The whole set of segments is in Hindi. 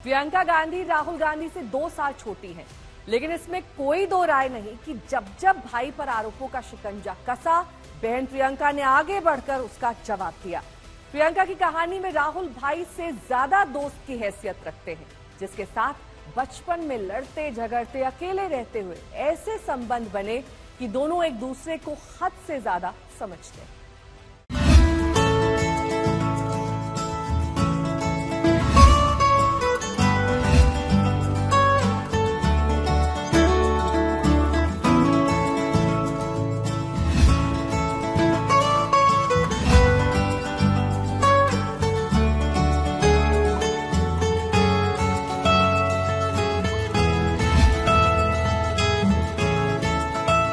प्रियंका गांधी राहुल गांधी से 2 साल छोटी हैं, लेकिन इसमें कोई दो राय नहीं कि जब जब भाई पर आरोपों का शिकंजा कसा, बहन प्रियंका ने आगे बढ़कर उसका जवाब दिया। प्रियंका की कहानी में राहुल भाई से ज्यादा दोस्त की हैसियत रखते हैं, जिसके साथ बचपन में लड़ते झगड़ते अकेले रहते हुए ऐसे संबंध बने कि दोनों एक दूसरे को हद से ज्यादा समझते हैं।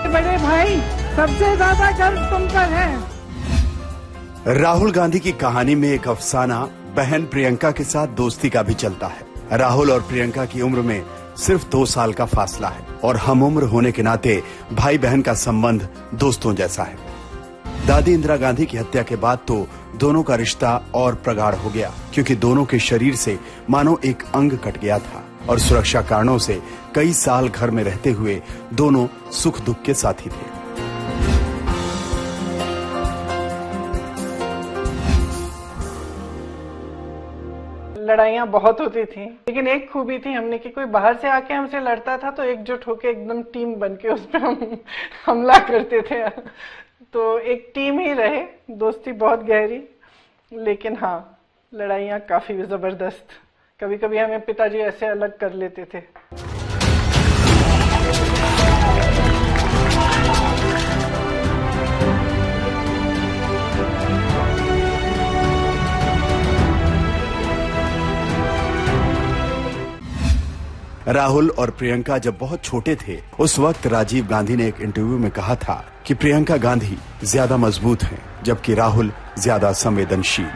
बड़े भाई, सबसे ज्यादा गर्व तुम पर है। राहुल गांधी की कहानी में एक अफसाना बहन प्रियंका के साथ दोस्ती का भी चलता है। राहुल और प्रियंका की उम्र में सिर्फ 2 साल का फासला है और हम उम्र होने के नाते भाई बहन का संबंध दोस्तों जैसा है। दादी इंदिरा गांधी की हत्या के बाद तो दोनों का रिश्ता और प्रगाढ़ हो गया, क्योंकि दोनों के शरीर से मानो एक अंग कट गया था और सुरक्षा कारणों से कई साल घर में रहते हुए दोनों सुख दुख के साथी थे। लड़ाइयाँ बहुत होती थी, लेकिन एक खूबी थी हमने कि कोई बाहर से आके हमसे लड़ता था तो एकजुट होके एकदम टीम बनके उस पर हम हमला करते थे। तो एक टीम ही रहे, दोस्ती बहुत गहरी, लेकिन हाँ, लड़ाइयाँ काफी जबरदस्त। कभी कभी हमें पिताजी ऐसे अलग कर लेते थे। राहुल और प्रियंका जब बहुत छोटे थे, उस वक्त राजीव गांधी ने एक इंटरव्यू में कहा था कि प्रियंका गांधी ज्यादा मजबूत हैं, जबकि राहुल ज्यादा संवेदनशील।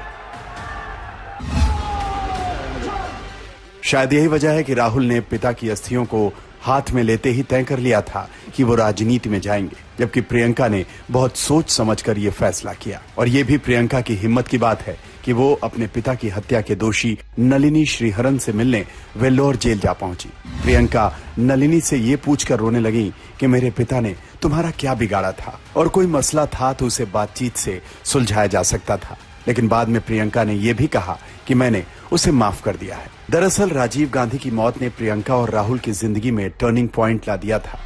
शायद यही वजह है कि राहुल ने पिता की अस्थियों को हाथ में लेते ही तय कर लिया था कि वो राजनीति में जाएंगे, जबकि प्रियंका ने बहुत सोच समझकर ये फैसला किया। और ये भी प्रियंका की हिम्मत की बात है कि वो अपने पिता की हत्या के दोषी नलिनी श्रीहरन से मिलने वेल्लोर जेल जा पहुंची। प्रियंका नलिनी से ये पूछकर रोने लगी कि मेरे पिता ने तुम्हारा क्या बिगाड़ा था, और कोई मसला था तो उसे बातचीत से सुलझाया जा सकता था। लेकिन बाद में प्रियंका ने यह भी कहा कि मैंने उसे माफ कर दिया है। दरअसल राजीव गांधी की मौत ने प्रियंका और राहुल की जिंदगी में टर्निंग पॉइंट ला दिया था।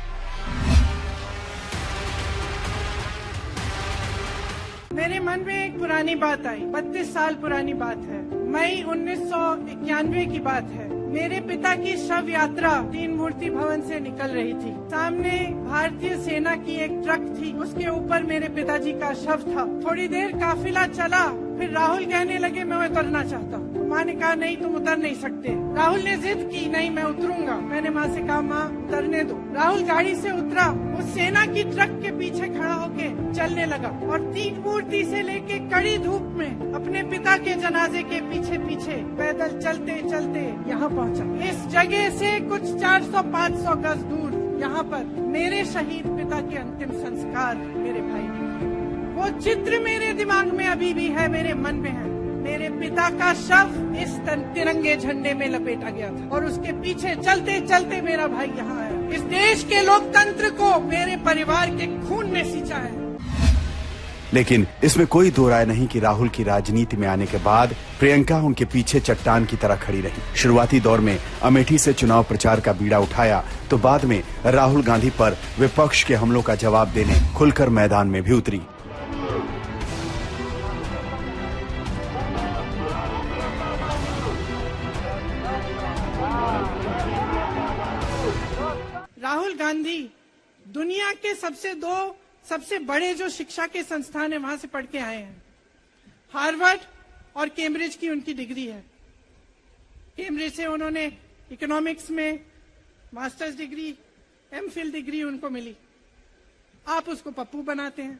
मेरे मन में एक पुरानी बात आई, 32 साल पुरानी बात है। मई 1991 की बात है। मेरे पिता की शव यात्रा तीन मूर्ति भवन से निकल रही थी। सामने भारतीय सेना की एक ट्रक थी, उसके ऊपर मेरे पिताजी का शव था। थोड़ी देर काफिला चला, फिर राहुल कहने लगे मैं उतरना चाहता हूँ। माँ ने कहा नहीं, तुम उतर नहीं सकते। राहुल ने जिद की, नहीं मैं उतरूंगा। मैंने माँ से कहा माँ उतरने दो। राहुल गाड़ी से उतरा, वो सेना की ट्रक के पीछे खड़ा होके चलने लगा और 3 मूर्ति से लेके कड़ी धूप में अपने पिता के जनाजे के पीछे पीछे पैदल चलते चलते यहाँ पहुँचा। इस जगह से कुछ 400-500 गज दूर यहाँ पर मेरे शहीद पिता के अंतिम संस्कार मेरे भाई ने किए। वो चित्र मेरे दिमाग में अभी भी है, मेरे मन में है। मेरे पिता का शव इस तिरंगे झंडे में लपेटा गया था और उसके पीछे चलते चलते मेरा भाई यहाँ आया। इस देश के लोकतंत्र को मेरे परिवार के खून ने सींचा है। लेकिन इसमें कोई दो राय नहीं कि राहुल की राजनीति में आने के बाद प्रियंका उनके पीछे चट्टान की तरह खड़ी रही। शुरुआती दौर में अमेठी से चुनाव प्रचार का बीड़ा उठाया, तो बाद में राहुल गांधी पर विपक्ष के हमलों का जवाब देने खुलकर मैदान में भी उतरी। राहुल गांधी दुनिया के सबसे बड़े जो शिक्षा के संस्थान है वहां से पढ़ के आए हैं। हार्वर्ड और कैम्ब्रिज की उनकी डिग्री है। कैम्ब्रिज से उन्होंने इकोनॉमिक्स में मास्टर्स डिग्री, एमफिल डिग्री उनको मिली। आप उसको पप्पू बनाते हैं।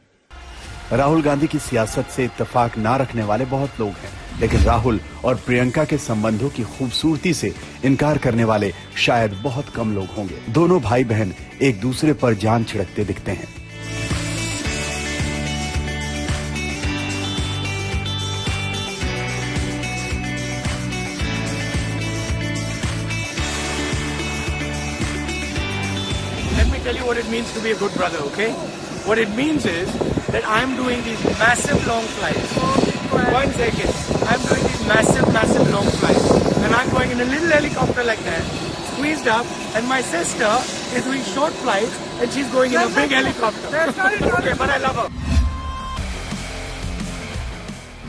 राहुल गांधी की सियासत से इत्तेफाक ना रखने वाले बहुत लोग हैं, लेकिन राहुल और प्रियंका के संबंधों की खूबसूरती से इनकार करने वाले शायद बहुत कम लोग होंगे। दोनों भाई बहन एक दूसरे पर जान छिड़कते दिखते हैं। tell you what it means to be a good brother, okay? What it means is that I'm doing these massive long flights. 1 second. I'm doing these massive long flights. And I'm going in a little helicopter like that, squeezed up, and my sister is doing short flights, and she's going in a big helicopter. Okay, but I love her.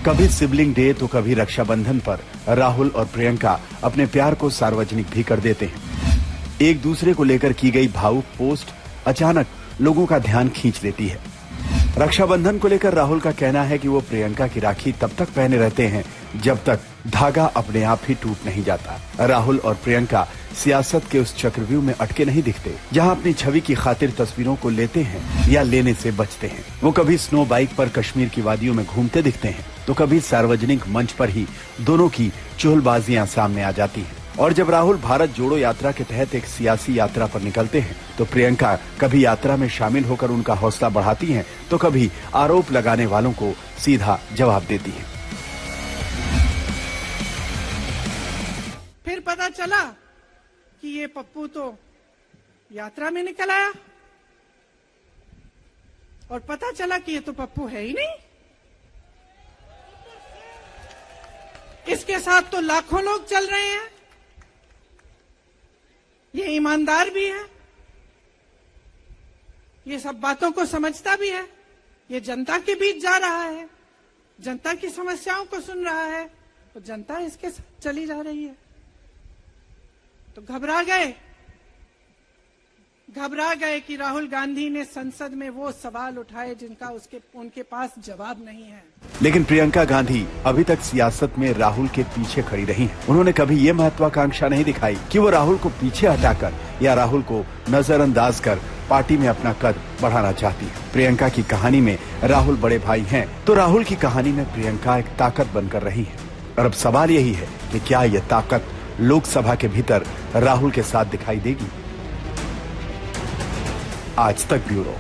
कभी सिबलिंग डे तो कभी रक्षाबंधन पर राहुल और प्रियंका अपने प्यार को सार्वजनिक भी कर देते हैं। एक दूसरे को लेकर की गई भावुक पोस्ट अचानक लोगों का ध्यान खींच लेती है। रक्षाबंधन को लेकर राहुल का कहना है कि वो प्रियंका की राखी तब तक पहने रहते हैं जब तक धागा अपने आप ही टूट नहीं जाता। राहुल और प्रियंका सियासत के उस चक्रव्यूह में अटके नहीं दिखते जहां अपनी छवि की खातिर तस्वीरों को लेते हैं या लेने से बचते हैं। वो कभी स्नो बाइक पर कश्मीर की वादियों में घूमते दिखते हैं तो कभी सार्वजनिक मंच पर ही दोनों की चुहलबाजियां सामने आ जाती हैं। और जब राहुल भारत जोड़ो यात्रा के तहत एक सियासी यात्रा पर निकलते हैं तो प्रियंका कभी यात्रा में शामिल होकर उनका हौसला बढ़ाती हैं तो कभी आरोप लगाने वालों को सीधा जवाब देती हैं। फिर पता चला कि ये पप्पू तो यात्रा में निकल आया और पता चला कि ये तो पप्पू है ही नहीं। इसके साथ तो लाखों लोग चल रहे हैं। ये ईमानदार भी है, ये सब बातों को समझता भी है, ये जनता के बीच जा रहा है, जनता की समस्याओं को सुन रहा है, तो जनता इसके साथ चली जा रही है। तो घबरा गए कि राहुल गांधी ने संसद में वो सवाल उठाए जिनका उनके पास जवाब नहीं है। लेकिन प्रियंका गांधी अभी तक सियासत में राहुल के पीछे खड़ी रही हैं। उन्होंने कभी ये महत्वाकांक्षा नहीं दिखाई कि वो राहुल को पीछे हटाकर या राहुल को नजरअंदाज कर पार्टी में अपना कद बढ़ाना चाहती है। प्रियंका की कहानी में राहुल बड़े भाई हैं तो राहुल की कहानी में प्रियंका एक ताकत बनकर रही है। और अब सवाल यही है कि क्या यह ताकत लोकसभा के भीतर राहुल के साथ दिखाई देगी। आज तक ब्यूरो।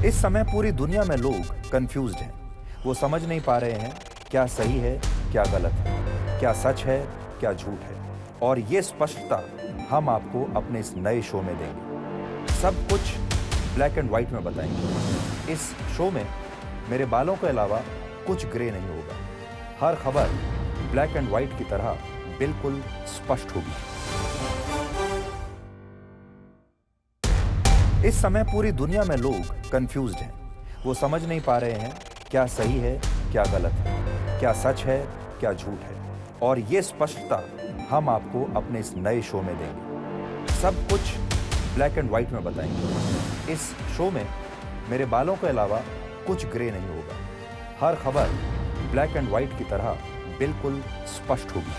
इस समय पूरी दुनिया में लोग कंफ्यूज्ड हैं। वो समझ नहीं पा रहे हैं क्या सही है, क्या गलत है, क्या सच है, क्या झूठ है। और ये स्पष्टता हम आपको अपने इस नए शो में देंगे। सब कुछ ब्लैक एंड व्हाइट में बताएंगे। इस शो में मेरे बालों के अलावा कुछ ग्रे नहीं होगा। हर खबर ब्लैक एंड व्हाइट की तरह बिल्कुल स्पष्ट होगी। इस समय पूरी दुनिया में लोग कंफ्यूज्ड हैं। वो समझ नहीं पा रहे हैं क्या सही है, क्या गलत है, क्या सच है, क्या झूठ है। और ये स्पष्टता हम आपको अपने इस नए शो में देंगे। सब कुछ ब्लैक एंड व्हाइट में बताएंगे। इस शो में मेरे बालों के अलावा कुछ ग्रे नहीं होगा। हर खबर ब्लैक एंड व्हाइट की तरह बिल्कुल स्पष्ट होगी।